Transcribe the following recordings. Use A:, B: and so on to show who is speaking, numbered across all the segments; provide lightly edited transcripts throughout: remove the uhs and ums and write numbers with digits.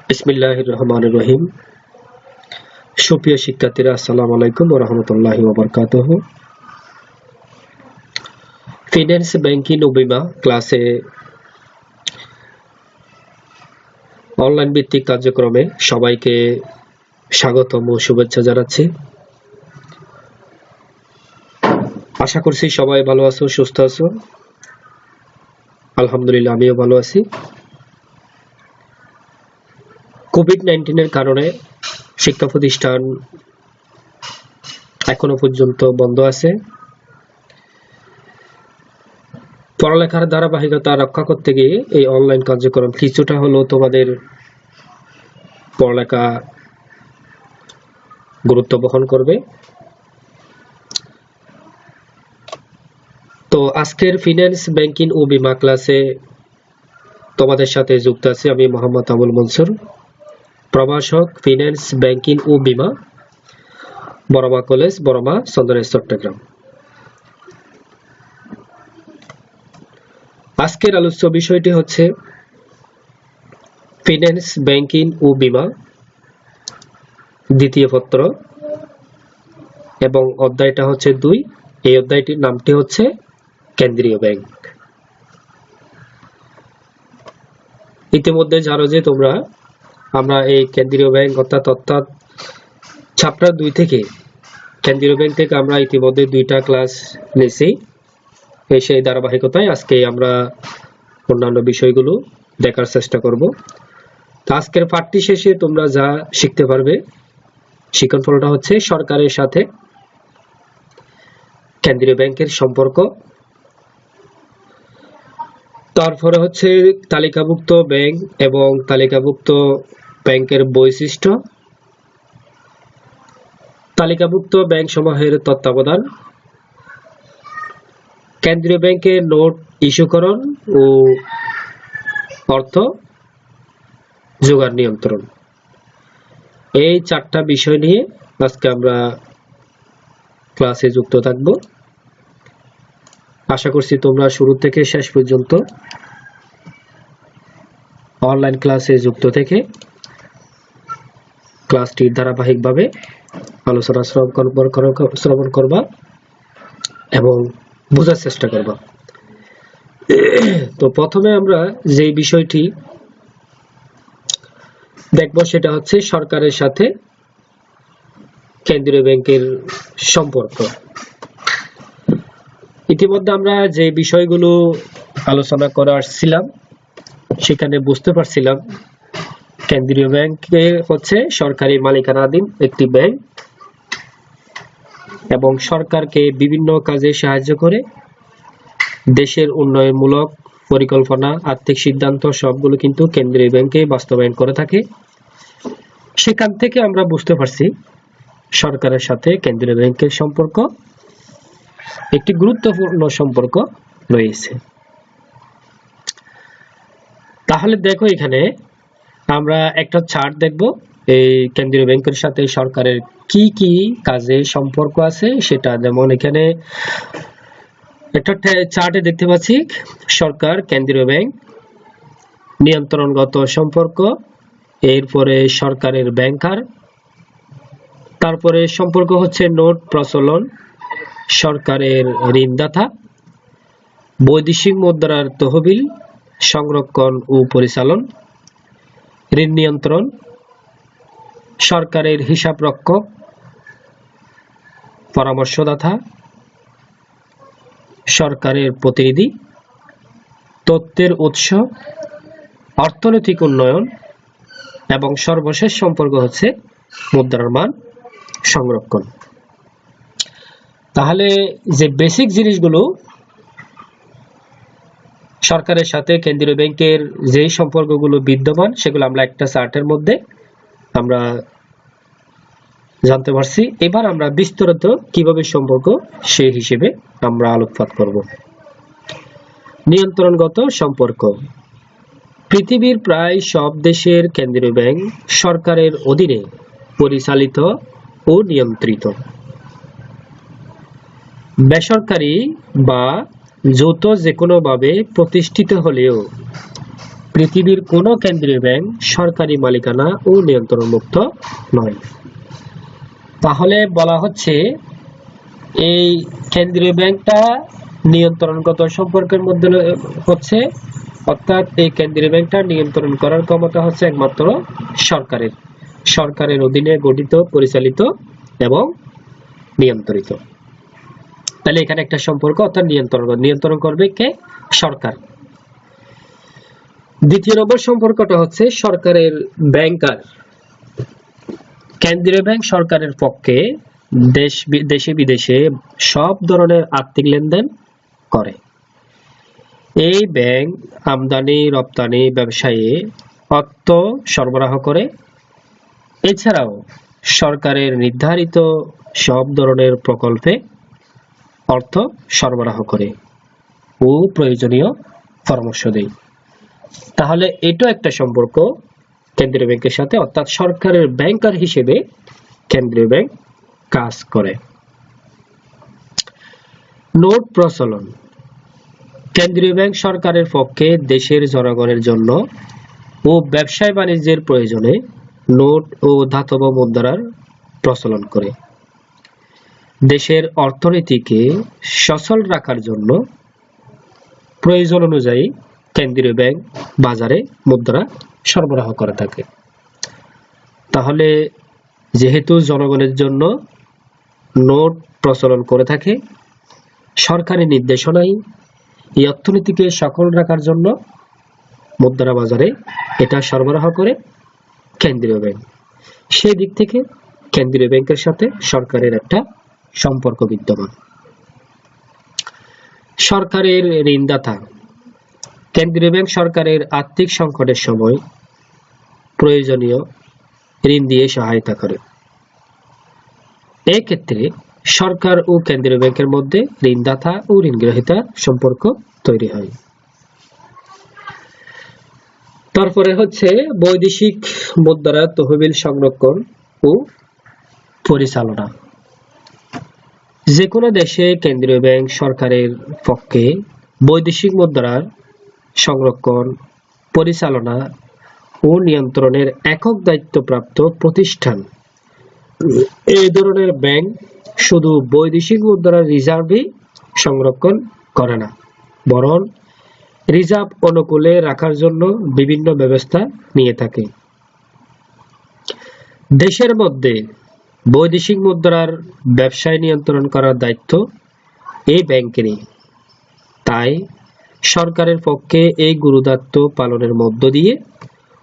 A: বিসমিল্লাহির রহমানির রহিম। সুপ্রিয় শিক্ষার্থীরা, আসসালামু আলাইকুম ওয়া রাহমাতুল্লাহি ওয়া বারাকাতুহু। ফিন্যান্স ব্যাংকিং ও বীমা ক্লাসে অনলাইন ভিত্তিক কার্যক্রমে সবাইকে স্বাগতম ও শুভেচ্ছা জানাচ্ছি। আশা করছি সবাই ভালো আছো, সুস্থ আছো। আলহামদুলিল্লাহ, আমিও ভালো আছি। কোভিড-19 এর কারণে শিক্ষা প্রতিষ্ঠান এখনো পর্যন্ত বন্ধ আছে। পড়ালেখার ধারাবাহিকতা রক্ষা করতে গিয়ে এই অনলাইন কার্যক্রম কিছুটা হলেও তোমাদের পড়ালেখা গুরুত্ব বহন করবে। তো আজকের ফিন্যান্স ব্যাংকিং ও বীমা ক্লাসে তোমাদের সাথে যুক্ত আছি আমি মোহাম্মদ আবুল মনসুর, প্রভাষক, ফিন্যান্স ব্যাংকিং ও বীমা, বড়মা কলেজ, বড়মা, চন্দনাইশ, চট্টগ্রাম। আজকের আলোচ্য বিষয়টি হচ্ছে ফিন্যান্স ব্যাংকিং ও বীমা দ্বিতীয় পত্র এবং অধ্যায়টা হচ্ছে 2। এই অধ্যায়টির নামটি হচ্ছে কেন্দ্রীয় ব্যাংক। ইতিমধ্যে জানো যে আমরা এই কেন্দ্রীয় ব্যাংক অর্থাৎ চ্যাপ্টার 2 থেকে কেন্দ্রীয় ব্যাংক থেকে আমরা ইতিমধ্যে 2টা ক্লাস নিয়েছি। সেই ধারাবাহিকতায় আজকে আমরা অন্যান্য বিষয়গুলো দেখার চেষ্টা করব। তো আজকের পাঠটি শেষে তোমরা যা শিখতে পারবে, শিক্ষণফলটা হচ্ছে সরকারের সাথে কেন্দ্রীয় ব্যাংকের সম্পর্ক, তারপরে হচ্ছে তালিকাভুক্ত ব্যাংক এবং তালিকাভুক্ত ব্যাংকের বৈশিষ্ট্য, তালিকাভুক্ত ব্যাংক সমূহের তত্ত্বাবধান, কেন্দ্রীয় ব্যাংকের নোট ইস্যুকরণ ও অর্থ জোগাড় নিয়ন্ত্রণ। এই 4টা বিষয় নিয়ে আজকে আমরা ক্লাসে যুক্ত থাকব। আশা করছি তোমরা শুরু থেকে শেষ পর্যন্ত অনলাইন ক্লাসে যুক্ত থেকে ক্লাসটির ধারাবাহিকভাবে আলোচনা শ্রবণ করবা এবং বোঝার চেষ্টা করবা। তো প্রথমে আমরা যে বিষয়টি দেখব সেটা হচ্ছে সরকারের সাথে কেন্দ্রীয় ব্যাংকের সম্পর্ক। ইতিমধ্যে আমরা যে বিষয়গুলো আলোচনা করে আসছিলাম সেখানে বুঝতে পারছিলাম কেন্দ্রীয় ব্যাংক হচ্ছে সরকারি মালিকানাধীন একটি ব্যাংক এবং সরকারকে বিভিন্ন কাজে সাহায্য করে, দেশের উন্নয়নমূলক পরিকল্পনা, আর্থিক সিদ্ধান্ত সবগুলো কিন্তু কেন্দ্রীয় ব্যাংকে বাস্তবায়ন করে থাকে। সেখান থেকে আমরা বুঝতে পারছি সরকারের সাথে কেন্দ্রীয় ব্যাংকের সম্পর্ক একটি গুরুত্বপূর্ণ সম্পর্ক রয়েছে। তাহলে দেখো, এখানে আমরা একটা চার্ট দেখব এই কেন্দ্রীয় ব্যাংকের সাথে সরকারের কি কি কাজে সম্পর্ক আছে সেটা। যেমন এখানে একটা চার্টে দেখতে পাচ্ছি সরকার কেন্দ্রীয় ব্যাংক নিয়ন্ত্রণগত সম্পর্ক, এরপরে সরকারের ব্যাংকার, তারপরে সম্পর্ক হচ্ছে নোট প্রচলন, সরকারের ঋণদাতা, বৈদেশিক মুদ্রার তহবিল, সংরক্ষণ ও পরিচালন, ঋণ নিয়ন্ত্রণ, সরকারের হিসাবরক্ষক, পরামর্শদাতা, সরকারের প্রতিনিধি, তথ্যের উৎস, অর্থনৈতিক উন্নয়ন এবং সর্বশেষ সম্পর্ক হচ্ছে মুদ্রার মান সংরক্ষণ। তাহলে যে বেসিক জিনিসগুলো সরকারের সাথে কেন্দ্রীয় ব্যাংকের যে সম্পর্কগুলো বিদ্যমান সেগুলো আমরা একটা চার্টের মধ্যে আমরা জানতে পারছি। এবার আমরা বিস্তারিত কিভাবে সম্পর্ক সেই হিসেবে আমরা আলোকপাত করব। নিয়ন্ত্রণগত সম্পর্ক। পৃথিবীর প্রায় সব দেশের কেন্দ্রীয় ব্যাংক সরকারের অধীনে পরিচালিত ও নিয়ন্ত্রিত। বেসরকারি বা যৌথ যে কোনো ভাবে প্রতিষ্ঠিত হলেও পৃথিবীর কোনো কেন্দ্রীয় ব্যাংক সরকারি মালিকানা ও নিয়ন্ত্রণ মুক্ত নয়। তাহলে বলা হচ্ছে এই কেন্দ্রীয় ব্যাংকটা নিয়ন্ত্রণগত সম্পর্কের মধ্যে হচ্ছে, অর্থাৎ এই কেন্দ্রীয় ব্যাংকটা নিয়ন্ত্রণ করার ক্ষমতা হচ্ছে একমাত্র সরকারের অধীনে গঠিত, পরিচালিত এবং নিয়ন্ত্রিত। তাহলে এখানে একটা সম্পর্ক, অর্থাৎ নিয়ন্ত্রণ করবে কে? সরকার। দ্বিতীয় নম্বর সম্পর্কটা হচ্ছে সরকারের ব্যাংকার। কেন্দ্রীয় ব্যাংক সরকারের পক্ষে দেশে বিদেশে সব ধরনের আর্থিক লেনদেন করে। এই ব্যাংক আমদানি রপ্তানি ব্যবসায়ে অর্থ সরবরাহ করে। এছাড়াও সরকারের নির্ধারিত সব ধরনের প্রকল্পে অর্থ সরবরাহ করে ও প্রয়োজনীয় পরামর্শ দেয়। তাহলে এটা একটা সম্পর্ক কেন্দ্রীয় ব্যাংকের সাথে, অর্থাৎ সরকারের ব্যাংকার হিসেবে কেন্দ্রীয় ব্যাংক কাজ করে। নোট প্রচলন। কেন্দ্রীয় ব্যাংক সরকারের পক্ষে দেশের জনগণের জন্য ও ব্যবসায় বাণিজ্যের প্রয়োজনে নোট ও ধাতব মুদ্রার প্রচলন করে। দেশের অর্থনীতিকে সচল রাখার জন্য প্রয়োজন অনুযায়ী কেন্দ্রীয় ব্যাংক বাজারে মুদ্রা সরবরাহ করে থাকে। তাহলে যেহেতু জনগণের জন্য নোট প্রচলন করে থাকে, সরকারি নির্দেশনায় এই অর্থনীতিকে সচল রাখার জন্য মুদ্রা বাজারে এটা সরবরাহ করে কেন্দ্রীয় ব্যাংক। সেই দিক থেকে কেন্দ্রীয় ব্যাংকের সাথে সরকারের একটা সম্পর্ক বিদ্যমান। সরকারের ঋণদাতা। কেন্দ্রীয় ব্যাংক সরকারের আর্থিক সংকটের সময় প্রয়োজনীয় ঋণ দিয়ে সহায়তা করে। এক্ষেত্রে সরকার ও কেন্দ্রীয় ব্যাংকের মধ্যে ঋণদাতা ও ঋণগ্রহীতা সম্পর্ক তৈরি হয়। তারপরে হচ্ছে বৈদেশিক মুদ্রা তহবিল সংরক্ষণ ও পরিচালনা। যে কোনো দেশে কেন্দ্রীয় ব্যাংক সরকারের পক্ষে বৈদেশিক মুদ্রার সংরক্ষণ, পরিচালনা ও নিয়ন্ত্রণের একক দায়িত্বপ্রাপ্ত প্রতিষ্ঠান। এই ধরনের ব্যাংক শুধু বৈদেশিক মুদ্রার রিজার্ভই সংরক্ষণ করে না, বরং রিজার্ভ অনুকূলে রাখার জন্য বিভিন্ন ব্যবস্থা নিয়ে থাকে। দেশের মধ্যে বৈদেশিক মুদ্রার ব্যবসায় নিয়ন্ত্রণ করার দায়িত্ব এই ব্যাংকেরই। তাই সরকারের পক্ষে এই গুরুদায়িত্ব পালনের মধ্য দিয়ে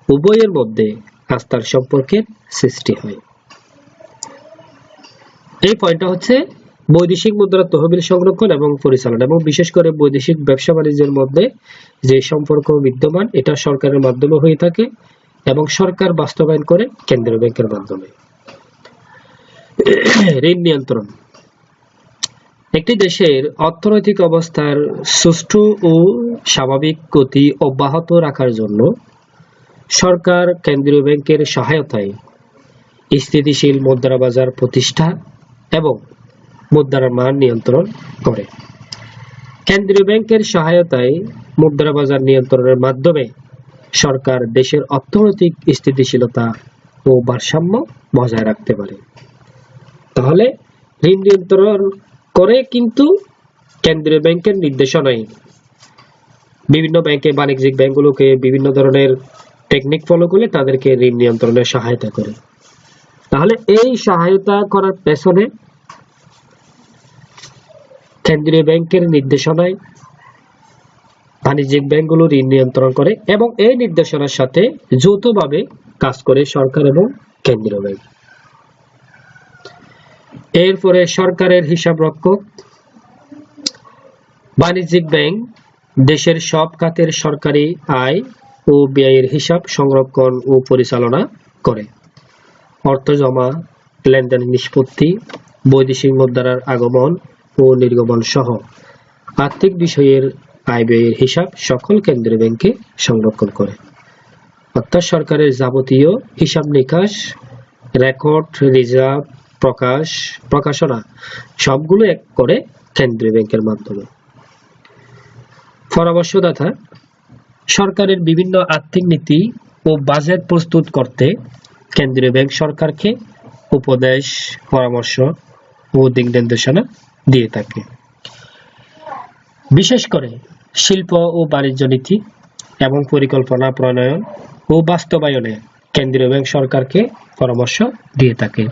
A: উভয়ের মধ্যে আস্থার সম্পর্কের সৃষ্টি হয়। এই পয়েন্টটা হচ্ছে বৈদেশিক মুদ্রার তহবিল সংরক্ষণ এবং পরিচালনা, এবং বিশেষ করে বৈদেশিক ব্যবসা বাণিজ্যের মধ্যে যে সম্পর্ক বিদ্যমান, এটা সরকারের মাধ্যমে হয়ে থাকে এবং সরকার বাস্তবায়ন করে কেন্দ্রীয় ব্যাংকের মাধ্যমে। ঋণ নিয়ন্ত্রণ। একটি দেশের অর্থনৈতিক অবস্থার সুষ্ঠু ও স্বাভাবিক গতি অব্যাহত রাখার জন্য সরকার কেন্দ্রীয় ব্যাংকের সহায়তায় স্থিতিশীল মুদ্রা বাজার প্রতিষ্ঠা এবং মুদ্রার মান নিয়ন্ত্রণ করে। কেন্দ্রীয় ব্যাংকের সহায়তায় মুদ্রা বাজার নিয়ন্ত্রণের মাধ্যমে সরকার দেশের অর্থনৈতিক স্থিতিশীলতা ও ভারসাম্য বজায় রাখতে পারে। তাহলে ঋণ নিয়ন্ত্রণ করে কিন্তু কেন্দ্রীয় ব্যাংকের নির্দেশনায় বিভিন্ন ব্যাংকে, বাণিজ্যিক ব্যাংকগুলোকে বিভিন্ন ধরনের টেকনিক ফলো করে তাদেরকে ঋণ নিয়ন্ত্রণে সহায়তা করে। তাহলে এই সহায়তা করার পেছনে কেন্দ্রীয় ব্যাংকের নির্দেশনায় বাণিজ্যিক ব্যাংকগুলো ঋণ নিয়ন্ত্রণ করে এবং এই নির্দেশনার সাথে যৌথভাবে কাজ করে সরকার এবং কেন্দ্রীয় ব্যাংক। এরপরে সরকারের হিসাব রক্ষক। বাণিজ্যিক ব্যাংক দেশের সব খাতের সরকারি আয় ও ব্যয়ের হিসাব সংরক্ষণ ও পরিচালনা করে। অর্থ জমা, লেনদেন নিষ্পত্তি, বৈদেশিক মুদ্রার আগমন ও নির্গমন সহ আর্থিক বিষয়ের আয় ব্যয়ের হিসাব সকল কেন্দ্রীয় ব্যাংকে সংরক্ষণ করে। অর্থাৎ সরকারের যাবতীয় হিসাব নিকাশ, রেকর্ড, রিজার্ভ, প্রকাশনা সবগুলো এক করে কেন্দ্রীয় ব্যাংকের মাধ্যমে। পরামর্শদাতা। সরকারের বিভিন্ন আর্থিক নীতি ও বাজেট প্রস্তুত করতে কেন্দ্রীয় ব্যাংক সরকারকে উপদেশ, পরামর্শ ও দিক নির্দেশনা দিয়ে থাকে। বিশেষ করে শিল্প ও বাণিজ্য নীতি এবং পরিকল্পনা প্রণয়ন ও বাস্তবায়নে কেন্দ্রীয় ব্যাংক সরকারকে পরামর্শ দিয়ে থাকে।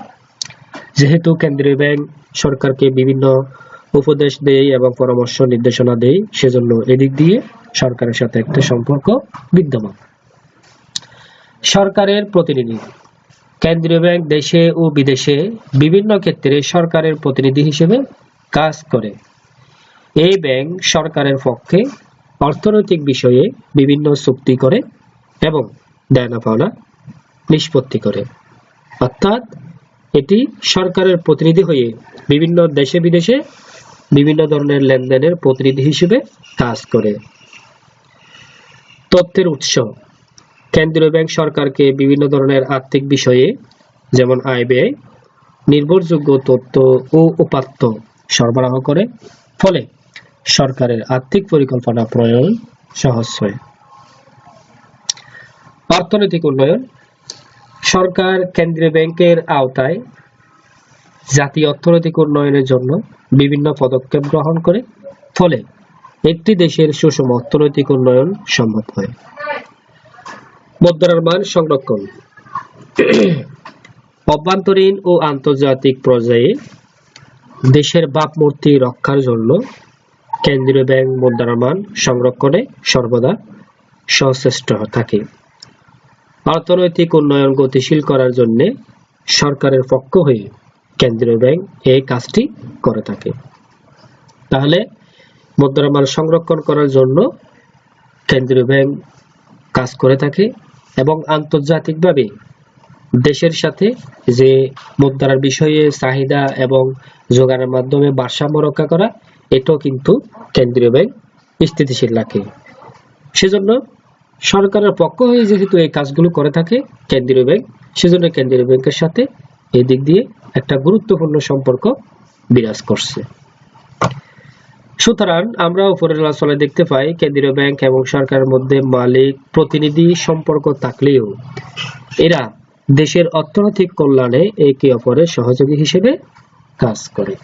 A: যেহেতু কেন্দ্রীয় ব্যাংক সরকারকে বিভিন্ন উপদেশ দেয় এবং পরামর্শ নির্দেশনা দেয়, সেজন্য এদিক দিয়ে সরকারের সাথে একটা সম্পর্ক বিদ্যমান। সরকারের প্রতিনিধি। কেন্দ্রীয় ব্যাংক দেশে ও বিদেশে বিভিন্ন ক্ষেত্রে সরকারের প্রতিনিধি হিসেবে কাজ করে। এই ব্যাংক সরকারের পক্ষে অর্থনৈতিক বিষয়ে বিভিন্ন চুক্তি করে এবং দেনা পাওনা নিষ্পত্তি করে। অর্থাৎ এটি সরকারের প্রতিনিধি হয়ে বিভিন্ন দেশে বিদেশে বিভিন্ন ধরনের লেনদেনের প্রতিনিধি হিসেবে কাজ করে। তথ্যের উৎস। কেন্দ্রীয় ব্যাংক সরকারকে বিভিন্ন ধরনের আর্থিক বিষয়ে যেমন আয় ব্যয়, নির্ভরযোগ্য তথ্য ও উপাত্ত সরবরাহ করে, ফলে সরকারের আর্থিক পরিকল্পনা প্রণয়ন সহজ হয়। অর্থনৈতিক উন্নয়ন। সরকার কেন্দ্রীয় ব্যাংকের আওতায় জাতীয় অর্থনৈতিক উন্নয়নের জন্য বিভিন্ন পদক্ষেপ গ্রহণ করে, ফলে একটি দেশের সুষম অর্থনৈতিক উন্নয়ন সম্ভব হয়। মুদ্রার মান সংরক্ষণ। অভ্যন্তরীণ ও আন্তর্জাতিক পর্যায়ে দেশের ভাবমূর্তি রক্ষার জন্য কেন্দ্রীয় ব্যাংক মুদ্রার মান সংরক্ষণে সর্বদা সচেষ্ট থাকে। অর্থনৈতিক উন্নয়ন গতিশীল করার জন্য সরকারের পক্ষ হয়ে কেন্দ্রীয় ব্যাংক এই কাজটি করে থাকে। তাহলে মুদ্রার মান সংরক্ষণ করার জন্য কেন্দ্রীয় ব্যাংক কাজ করে থাকে এবং আন্তর্জাতিকভাবে দেশের সাথে যে মুদ্রার বিষয়ে চাহিদা এবং যোগানের মাধ্যমে ভারসাম্য রক্ষা করা, এটাও কিন্তু কেন্দ্রীয় ব্যাংক স্থিতিশীল রাখে। সেজন্য সরকারের পক্ষ হয়ে যেহেতু এই কাজগুলো করে থাকে কেন্দ্রীয় ব্যাংক, সেজন্য কেন্দ্রীয় ব্যাংকের সাথে এই দিক দিয়ে একটা গুরুত্বপূর্ণ সম্পর্ক বিরাজ করছে। সুতরাং আমরা উপরের আলোচনায় দেখতে পাই কেন্দ্রীয় ব্যাংক এবং সরকারের মধ্যে মালিক প্রতিনিধি সম্পর্ক থাকলেও এরা দেশের অর্থনৈতিক কল্যাণে একে অপরের সহযোগী হিসেবে কাজ করে।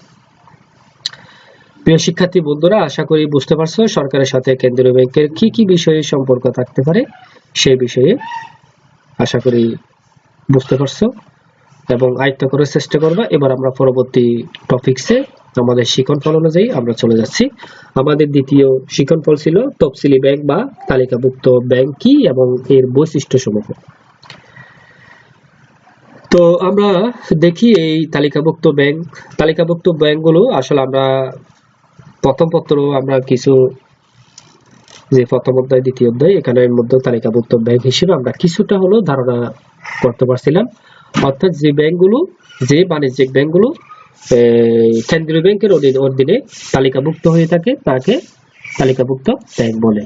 A: প্রিয় শিক্ষার্থী বন্ধুরা, আশা করি বুঝতে পারছো সরকারের সাথে কেন্দ্রীয় ব্যাংকের কি কি বিষয়ে সম্পর্ক থাকতে পারে, সেই বিষয়ে আশা করি বুঝতে পারছো এবং আয়ত্ত করার চেষ্টা করবা। এবার আমরা পরবর্তী টপিকসে আমাদের শিক্ষণফল অনুযায়ী আমরা চলে যাচ্ছি। আমাদের দ্বিতীয় শিক্ষণফল ছিল তফসিলি ব্যাংক বা তালিকাভুক্ত ব্যাংক কি এবং এর বৈশিষ্ট্য সমূহ। তো আমরা দেখি এই তালিকাভুক্ত ব্যাংকগুলো আসলে আমরা প্রথম পত্র আমরা কিছু যে প্রথম অধ্যায় দ্বিতীয় অধ্যায় এখানের মধ্যে তালিকাভুক্ত ব্যাংক হিসেবে আমরা কিছুটা হলো ধারণা করতে পারছিলাম। অর্থাৎ যে ব্যাংকগুলো, যে বাণিজ্যিক ব্যাংকগুলো কেন্দ্রীয় ব্যাংকের অধীনে তালিকাভুক্ত হয়ে থাকে তাকে তালিকাভুক্ত ব্যাংক বলে।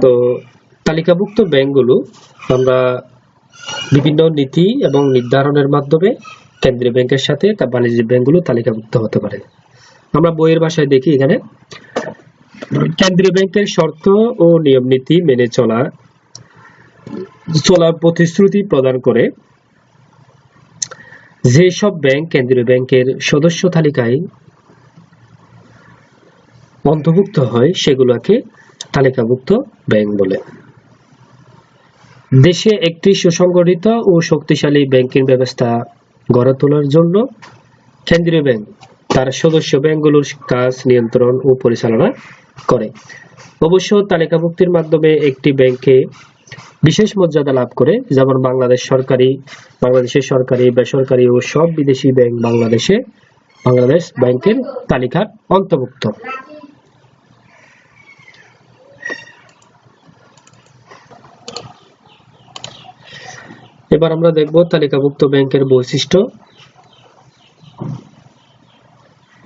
A: তো তালিকাভুক্ত ব্যাংকগুলো আমরা বিভিন্ন নীতি এবং নির্ধারণের মাধ্যমে কেন্দ্রীয় ব্যাংকের সাথে বাণিজ্যিক ব্যাংকগুলো তালিকাভুক্ত হতে পারে। আমরা বইয়ের ভাষায় দেখি এখানে কেন্দ্রীয় ব্যাংকের শর্ত ও নিয়ম নীতি মেনে চলার প্রতিশ্রুতি প্রদান করে যেসব ব্যাংক কেন্দ্রীয় ব্যাংকের সদস্য তালিকায় অন্তর্ভুক্ত হয় সেগুলোকে তালিকাভুক্ত ব্যাংক বলে। দেশে একটি সুসংগঠিত ও শক্তিশালী ব্যাংকিং ব্যবস্থা গড়ে তোলার জন্য কেন্দ্রীয় ব্যাংক তার সদস্য ব্যাংকগুলোর কাজ নিয়ন্ত্রণ ও পরিচালনা করে। অবশ্য তালিকাভুক্তির মাধ্যমে একটি ব্যাংকে বিশেষ মর্যাদা লাভ করে, যেমন বাংলাদেশের সরকারি, বেসরকারি ও সব বিদেশি ব্যাংক বাংলাদেশ ব্যাংকের তালিকার অন্তর্ভুক্ত। এবার আমরা দেখব তালিকাভুক্ত ব্যাংকের বৈশিষ্ট্য।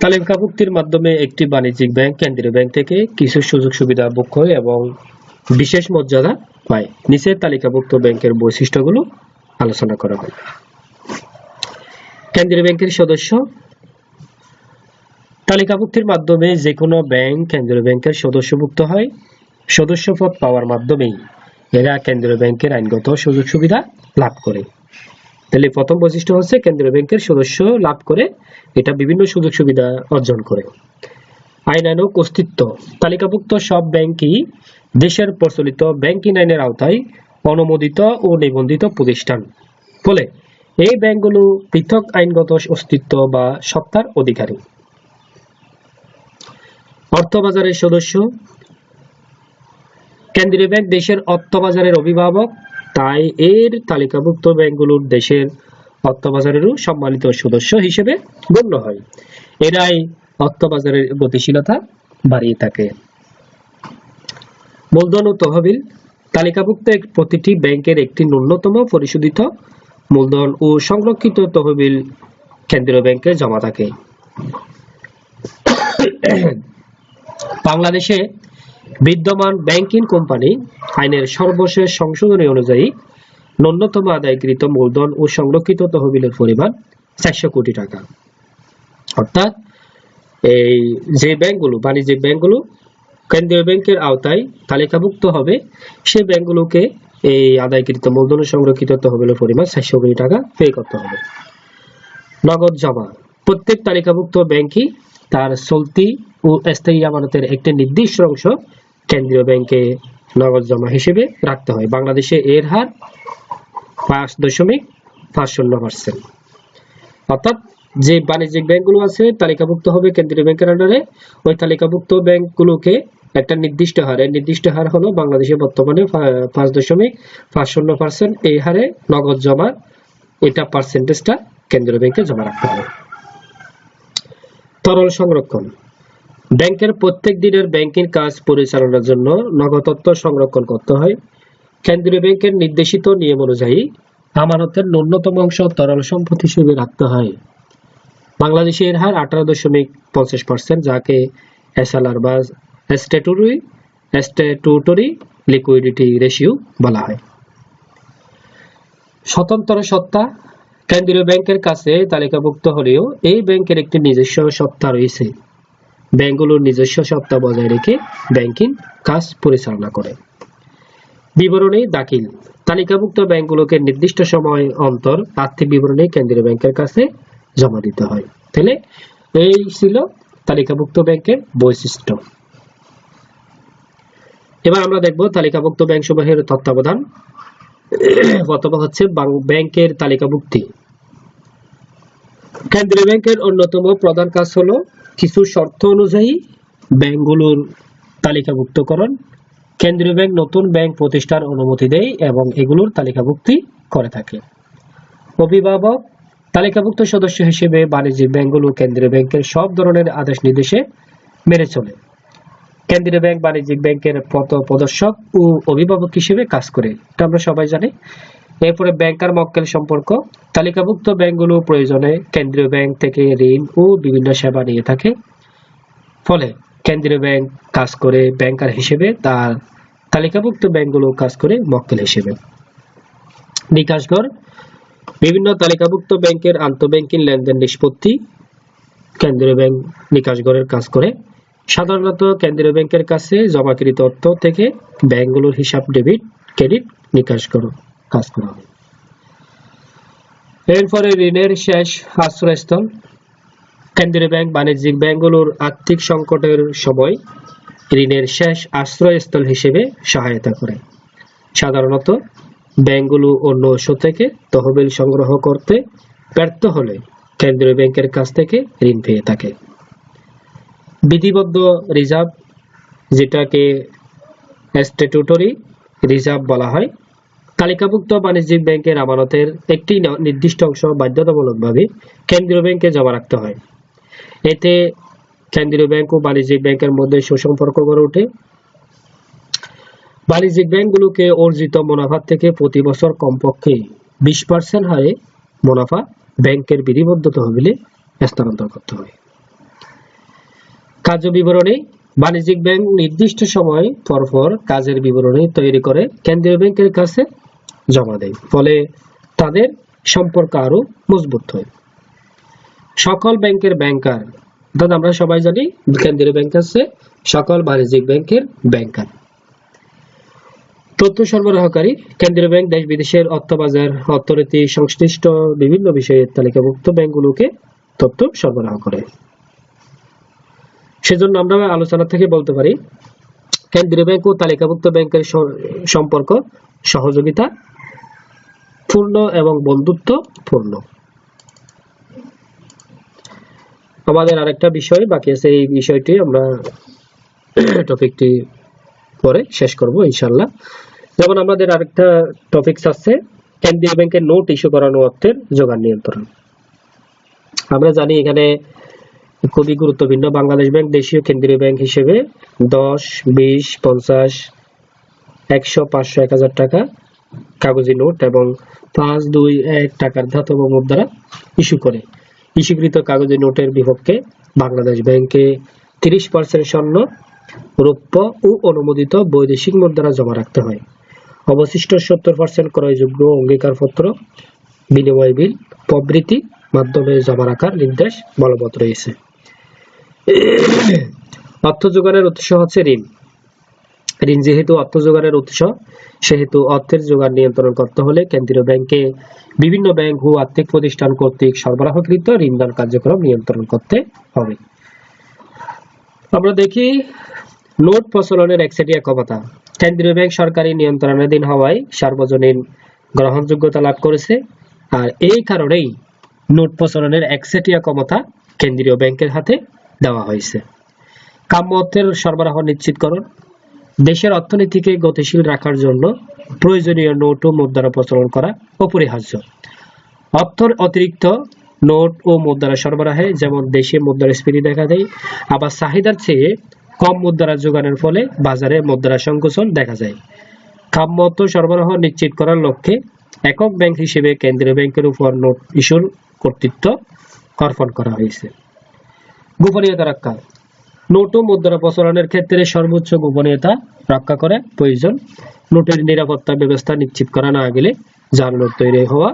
A: তালিকাভুক্তির মাধ্যমে একটি বাণিজ্যিক ব্যাংক কেন্দ্রীয় ব্যাংক থেকে কিছু সুযোগ সুবিধা ভোগ করে এবং বিশেষ মর্যাদা পায়। নিচের তালিকাভুক্ত ব্যাংকের বৈশিষ্ট্যগুলো আলোচনা করা হয়। কেন্দ্রীয় ব্যাংকের সদস্য। তালিকাভুক্তির মাধ্যমে যে কোনো ব্যাংক কেন্দ্রীয় ব্যাংকের সদস্যভুক্ত হয়। সদস্যপদ পাওয়ার মাধ্যমেই এরা কেন্দ্রীয় ব্যাংকের আইনগত সুযোগ সুবিধা লাভ করে। তাহলে প্রথম বৈশিষ্ট্য হচ্ছে কেন্দ্রীয় ব্যাংকের সদস্য লাভ করে, এটা বিভিন্ন সুযোগ সুবিধা অর্জন করে। আইনানুগ অস্তিত্ব, তালিকাভুক্ত সব ব্যাংকই দেশের প্রচলিত ব্যাংকিং আইনের আওতায় অনুমোদিত ও নিবন্ধিত প্রতিষ্ঠান। ফলে এই ব্যাংকগুলো পৃথক আইনগত অস্তিত্ব বা সত্তার অধিকারী। অর্থবাজারের সদস্য, কেন্দ্রীয় ব্যাংক দেশের অর্থবাজারের অভিভাবক, তাই এর তালিকাভুক্ত ব্যাংকগুলোর দেশের অর্থবাজারেরও সম্মানিত সদস্য হিসেবে গণ্য হয়। এরাই অর্থবাজারের গতিশীলতা বাড়িয়ে থাকে। মূলধন ও তহবিল, তালিকাভুক্ত প্রতিটি ব্যাংকের একটি ন্যূনতম পরিশোধিত মূলধন ও সংরক্ষিত তহবিল কেন্দ্রীয় ব্যাংকে জমা থাকে। বাংলাদেশে বিদ্যমান ব্যাংকিং কোম্পানি আইনের সর্বশেষ সংশোধনী অনুযায়ী ন্যূনতম আদায়কৃত মূলধন ও সংরক্ষিত তহবিলের পরিমাণ 400 কোটি টাকা। অর্থাৎ এই যে ব্যাংকগুলো, বাণিজ্যিক ব্যাংকগুলো কেন্দ্রীয় ব্যাংকের আওতায় তালিকাভুক্ত হবে, সেই ব্যাংকগুলোকে এই আদায়কৃত মূলধন ও সংরক্ষিত তহবিলের পরিমাণ 400 কোটি টাকা পে করতে হবে। নগদ জমা, প্রত্যেক তালিকাভুক্ত ব্যাংকই তার চলতি ও স্থায়ী আমানতের একটি নির্দিষ্ট অংশ কেন্দ্রীয় ব্যাংকে নগদ জমা হিসেবে রাখতে হয়। বাংলাদেশে এর হার 5.50%। অর্থাৎ যে বাণিজ্যিক ব্যাংকগুলো আছে তালিকাভুক্ত হবে কেন্দ্রীয় ব্যাংকের আন্ডারে, ওই তালিকাভুক্ত ব্যাংকগুলোকে একটা নির্দিষ্ট হার হলো বাংলাদেশে বর্তমানে 5.50%। এই হারে নগদ জমা, এটা পার্সেন্টেজটা কেন্দ্রীয় ব্যাংকে জমা রাখতে হবে। তরল সংরক্ষণ, ব্যাংকের প্রত্যেক দিনের ব্যাংকিং কাজ পরিচালনার জন্য নগদ অর্থ সংরক্ষণ করতে হয়। কেন্দ্রীয় ব্যাংকের নির্দেশিত নিয়ম অনুযায়ী আমানতের ন্যূনতম অংশ তরল সম্পদ হিসেবে রাখতে হয়। বাংলাদেশে এর হার 18.50%, যাকে এসএলআর বা স্ট্যাটুটরি লিকুইডিটি রেশিও বলা হয়। স্বতন্ত্র সত্তা, কেন্দ্রীয় ব্যাংকের কাছে তালিকাভুক্ত হলেও এই ব্যাংকের একটি নিজস্ব সত্তা রয়েছে। ব্যাংকগুলোর নিজস্ব সত্তা বজায় রেখে ব্যাংকিং কাজ পরিচালনা করে। বিবরণী দাখিল, তালিকাভুক্ত ব্যাংকগুলোকে নির্দিষ্ট সময় অন্তর আর্থিক বিবরণী কেন্দ্রীয় ব্যাংকের কাছে জমা দিতে হয়। তাহলে এই ছিল তালিকাভুক্ত ব্যাংকের বৈশিষ্ট্য। এবার আমরা দেখব তালিকাভুক্ত ব্যাংক সমূহের তত্ত্বাবধান অথবা হচ্ছে ব্যাংকের তালিকাভুক্তি। কেন্দ্রীয় ব্যাংকের অন্যতম প্রধান কাজ হলো কিছু শর্ত অনুযায়ী ব্যাংকগুলোর তালিকাভুক্তকরণ। কেন্দ্রীয় ব্যাংক নতুন ব্যাংক প্রতিষ্ঠার অনুমতি দেয় এবং এগুলোর তালিকাভুক্তি করে থাকে। অভিভাবক, তালিকাভুক্ত সদস্য হিসেবে বাণিজ্যিক ব্যাংকগুলো কেন্দ্রীয় ব্যাংকের সব ধরনের আদেশ নির্দেশে মেনে চলে। কেন্দ্রীয় ব্যাংক বাণিজ্যিক ব্যাংকের পথপ্রদর্শক ও অভিভাবক হিসেবে কাজ করে, এটা আমরা সবাই জানি। এরপরে ব্যাংকার মক্কেল সম্পর্ক, তালিকাভুক্ত ব্যাংকগুলো প্রয়োজনে কেন্দ্রীয় ব্যাংক থেকে ঋণ ও বিভিন্ন সেবা নিয়ে থাকে। ফলে কেন্দ্রীয় ব্যাংক কাজ করে ব্যাংকার হিসেবে, তার তালিকাভুক্ত ব্যাংকগুলো কাজ করে মক্কেল হিসেবে। নিকাশঘর, বিভিন্ন তালিকাভুক্ত ব্যাংকের আন্তঃব্যাংকিং লেনদেন নিষ্পত্তি কেন্দ্রীয় ব্যাংক নিকাশঘরের কাজ করে। সাধারণত কেন্দ্রীয় ব্যাংকের কাছে জমাকৃত অর্থ থেকে ব্যাংকগুলোর হিসাব ডেবিট ক্রেডিট নিকাশঘর কাজ করা হয়। এরপরে ঋণের শেষ আশ্রয়স্থল, কেন্দ্রীয় ব্যাংক বাণিজ্যিক ব্যাংকগুলোর আর্থিক সংকটের সময় ঋণের শেষ আশ্রয়স্থল হিসেবে সহায়তা করে। সাধারণত ব্যাংকগুলো অন্য উৎস থেকে তহবিল সংগ্রহ করতে ব্যর্থ হলে কেন্দ্রীয় ব্যাংকের কাছ থেকে ঋণ পেয়ে থাকে। বিধিবদ্ধ রিজার্ভ, যেটাকে স্ট্যাটুটরি রিজার্ভ বলা হয়, তালিকাভুক্ত বাণিজ্যিক ব্যাংকের আমানতের একটি নির্দিষ্ট অংশ বাধ্যতামূলকভাবে কেন্দ্রীয় ব্যাংকে জমা রাখতে হয়। এতে কেন্দ্রীয় ব্যাংক ও বাণিজ্যিক ব্যাংকের মধ্যে সুসম্পর্ক গড়ে ওঠে। বাণিজ্যিক ব্যাংকগুলোকে অর্জিত মুনাফা থেকে প্রতি বছর কমপক্ষে 20% হারে মুনাফা ব্যাংকের বিধিবদ্ধ তহবিলে স্থানান্তর করতে হয়। কার্য বিবরণী, বাণিজ্যিক ব্যাংক নির্দিষ্ট সময় পরপর কাজের বিবরণী তৈরি করে কেন্দ্রীয় ব্যাংকের কাছে জমা দেয়। ফলে তাদের সম্পর্ক আরো মজবুত হয়। সকল ব্যাংকের ব্যাংকার অর্থাৎ আমরা সবাই জানি কেন্দ্রীয় ব্যাংক আছে সকল বাণিজ্যিক ব্যাংকের ব্যাংকার। তথ্য সরবরাহকারী কেন্দ্রীয় ব্যাংক দেশ বিদেশের অর্থ বাজার, অর্থনীতি সংশ্লিষ্ট বিভিন্ন বিষয়ের তালিকাভুক্ত ব্যাংকগুলোকে তথ্য সরবরাহ করে। সেজন্য আমরা আলোচনা থেকে বলতে পারি কেন্দ্রীয় ব্যাংক ও তালিকাভুক্ত ব্যাংকের সম্পর্ক সহযোগিতা পূর্ণ এবং বন্ধুত্বপূর্ণ। আমাদের আরেকটা বিষয় বাকি আছে, এই বিষয়টি আমরা টপিকটি পরে শেষ করব ইনশাআল্লাহ। যেমন আমাদের আরেকটা টপিকস আছে কেন্দ্রীয় ব্যাংকের নোট ইস্যু করানো অর্থের যোগান নিয়ন্ত্রণ। আমরা জানি এখানে খুবই গুরুত্বপূর্ণ বাংলাদেশ ব্যাংক দেশীয় কেন্দ্রীয় ব্যাংক হিসেবে 10, 20, 50, 100, 500, 1000 টাকা কাগজি নোট এবং 5, 2, 1 টাকার ধাতব মুদ্রা ইস্যু করে। ইস্যুকৃত কাগজি নোটের বিপক্ষে বাংলাদেশ ব্যাংকে 30% স্বর্ণ, রৌপ্য ও অনুমোদিত বৈদেশিক মুদ্রা জমা রাখতে হয়। অবশিষ্ট 70% ক্রয়যোগ্য অঙ্গীকারপত্র, বিনিময় বিল প্রভৃতি মাধ্যমে জমা রাখার নির্দেশ বলবৎ রয়েছে। অর্থ যোগানের উৎস হচ্ছে ঋণ। ঋণ যেহেতু অর্থ যোগানের উৎস, সেহেতু অর্থের যোগান নিয়ন্ত্রণ করতে হলে কেন্দ্রীয় ব্যাংকে বিভিন্ন ব্যাংক ও আর্থিক প্রতিষ্ঠান কর্তৃক সরবরাহকৃত ঋণদান কার্যক্রম নিয়ন্ত্রণ করতে হবে। আমরা দেখি নোট প্রচলনের একচেটিয়া ক্ষমতা। কেন্দ্রীয় ব্যাংক সরকারি নিয়ন্ত্রণাধীন হওয়ায় সার্বজনীন গ্রহণযোগ্যতা লাভ করেছে, আর এই কারণেই নোট প্রচলনের একচেটিয়া ক্ষমতা কেন্দ্রীয় ব্যাংকের হাতে দেওয়া হয়েছে। কাম্য অর্থের সরবরাহ নিশ্চিতকরণ। দেশের অর্থনীতিকে গতিশীল রাখার জন্য প্রয়োজনীয় নোট ও মুদ্রা প্রচলন করা অপরিহার্য। অর্থের অতিরিক্ত নোট ও মুদ্রা সরবরাহে যেমন দেশে মুদ্রাস্ফীতি দেখা দেয়, আবার চাহিদার চেয়ে কম মুদ্রা যোগানের ফলে বাজারে মুদ্রা সংকোচন দেখা যায়। কাম্য অর্থ সরবরাহ নিশ্চিত করার লক্ষ্যে একক ব্যাংক হিসেবে কেন্দ্রীয় ব্যাংকের উপর নোট ইস্যুর কর্তৃত্ব অর্পণ করা হয়েছে। গোপনীয়তা রক্ষা। নোট ও মুদ্রা প্রচলনের ক্ষেত্রে সর্বোচ্চ গোপনীয়তা রক্ষা করা প্রয়োজন। নোটের নিরাপত্তা ব্যবস্থা নিশ্চিত করা না গেলে জাল নোট তৈরি হওয়া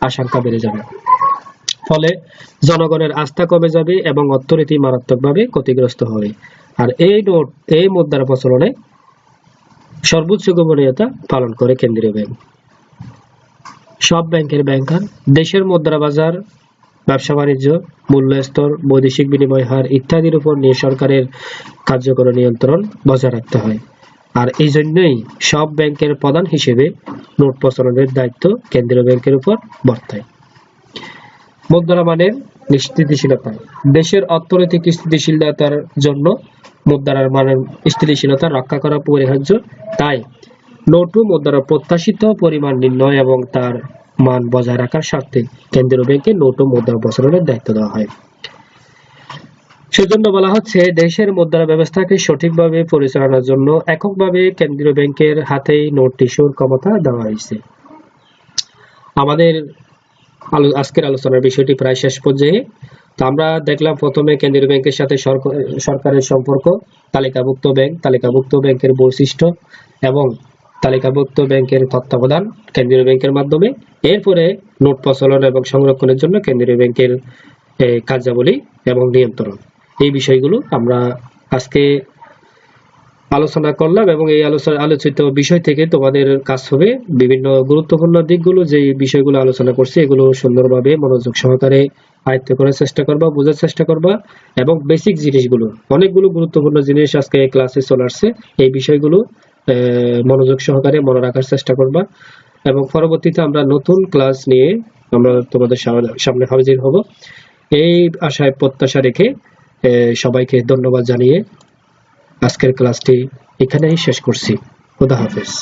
A: আশঙ্কা বেড়ে যাবে, ফলে জনগণের আস্থা কমে যাবে এবং অর্থনীতি মারাত্মকভাবে ক্ষতিগ্রস্ত হবে। আর এই মুদ্রা প্রচলনে সর্বোচ্চ গোপনীয়তা পালন করে কেন্দ্রীয় ব্যাংক। সব ব্যাংকের ব্যাংকার দেশের মুদ্রা বাজার, ব্যবসা বাণিজ্য, মূল্য স্তর, বৈদেশিক বিনিময় হার ইত্যাদির উপর নিয়ে সরকারের কার্যকর নিয়ন্ত্রণ বজায় রাখতে হয়। আর এই জন্যই সব ব্যাংকের প্রধান হিসেবে নোট প্রচলনের দায়িত্ব কেন্দ্রীয় ব্যাংকের উপর বর্তায়। মুদ্রা মানের স্থিতিশীলতা। দেশের অর্থনৈতিক স্থিতিশীলতার জন্য মুদ্রার মানের স্থিতিশীলতা রক্ষা করা অপরিহার্য। তাই নোট ও মুদ্রার প্রত্যাশিত পরিমাণ নির্ণয় এবং তার মান বজায় রাখার স্বার্থে কেন্দ্রীয় ব্যাংকে নোট ও মুদ্রা প্রচলনের দায়িত্ব দেওয়া হয়। সেজন্য বলা হচ্ছে দেশের মুদ্রা ব্যবস্থাকে সঠিকভাবে পরিচালনার জন্য এককভাবে কেন্দ্রীয় ব্যাংকের হাতেই নোট ইস্যুর ক্ষমতা দেওয়া হয়েছে। আমাদের আজকের আলোচনার বিষয়টি প্রায় শেষ পর্যায়ে। তো আমরা দেখলাম প্রথমে কেন্দ্রীয় ব্যাংকের সাথে সরকারের সম্পর্ক, তালিকাভুক্ত ব্যাংকের বৈশিষ্ট্য এবং তালিকাভুক্ত ব্যাংকের তত্ত্বাবধান কেন্দ্রীয় ব্যাংকের মাধ্যমে। এরপরে নোট প্রচলন এবং সংরক্ষণের জন্য কেন্দ্রীয় ব্যাংকের কার্যাবলী এবং নিয়ন্ত্রণ, এই বিষয়গুলো আমরা আজকে আলোচনা করলাম। এবং এই আলোচিত বিষয় থেকে তোমাদের কাজ হবে বিভিন্ন গুরুত্বপূর্ণ দিকগুলো, যে বিষয়গুলো আলোচনা করছি এগুলো সুন্দরভাবে মনোযোগ সহকারে আয়ত্ত করার চেষ্টা করবা, বোঝার চেষ্টা করবা। এবং বেসিক জিনিসগুলো, অনেকগুলো গুরুত্বপূর্ণ জিনিস আজকে ক্লাসে চলে আসছে, এই বিষয়গুলো মনোযোগ সহকারে মনে রাখার চেষ্টা করবা। এবং পরবর্তীতে আমরা নতুন ক্লাস নিয়ে আমরা তোমাদের সামনে হাজির হব, এই আশায় প্রত্যাশা রেখে সবাইকে ধন্যবাদ জানিয়ে আজকের ক্লাসটি এখানেই শেষ করছি। খোদা হাফেজ।